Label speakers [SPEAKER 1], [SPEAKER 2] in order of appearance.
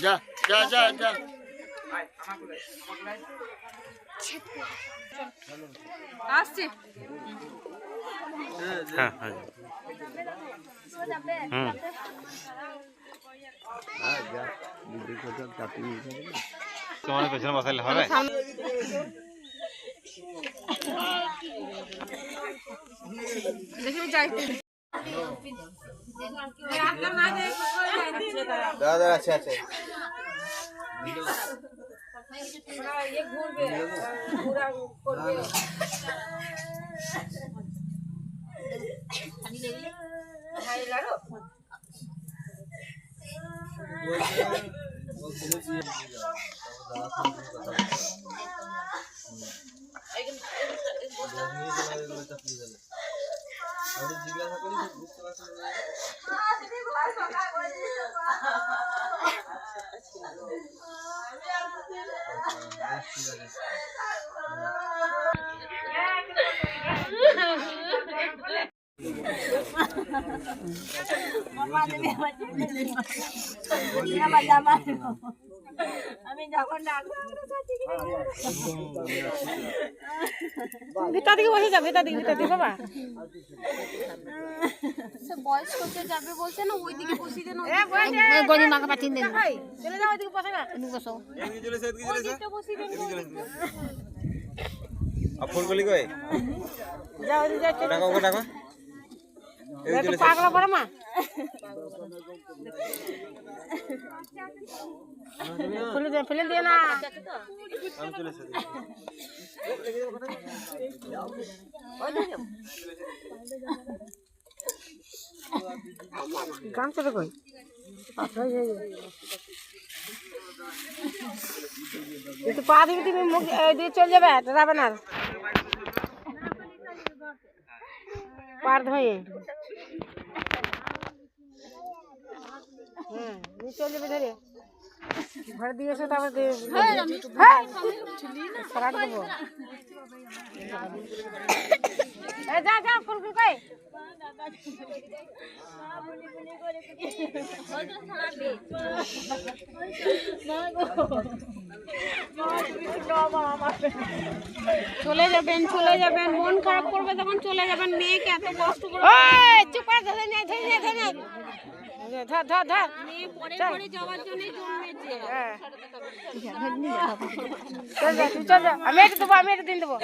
[SPEAKER 1] যা যা যা যা
[SPEAKER 2] আসছে।
[SPEAKER 1] হ্যাঁ হ্যাঁ তোমার পেছনে বসাইলে হবে।
[SPEAKER 3] দাদা আছে আছে জিজ্ঞাসা করি বুঝতে পারছি
[SPEAKER 2] ভিতর দিকে বসে যাবে, ভিতর দিকে বাবা
[SPEAKER 4] বয়স করতে যাবে বলছে না, ওইদিকে বসিয়ে দেন।
[SPEAKER 2] গনি মাকে পাঠিয়ে দেন, চলে যাও ওইদিকে বসে না, বসো
[SPEAKER 3] ফুলকলি কই
[SPEAKER 2] যাও ওইদিকে
[SPEAKER 3] টাকা টাকা
[SPEAKER 2] পাগলা পড়ে মা। ফেলে দিয়ে না গামছাটা কই একটু পা দিবি, তুমি মুখ দিয়ে চলে যাবে, যাবে না পার ধয়ে। চলে যাবে ধরে ঘরে দিয়ে এসে তারপর সারাট দেবো। যা যা ফুলকুল কই চলে যাবেন, চলে যাবেন, মন খারাপ করবে তখন চলে যাবেন। মেয়েকে এত কষ্ট করে চুপ করে ধরে নেই, ধরে নেই, ধরে নেই, ধর ধর ধর, মেয়ে পরে পরে যাওয়ার জন্যই জন্মেছে। চল যা, তুই চল যা, আমি এটা দেবো, আমি এটা দিন দেবো।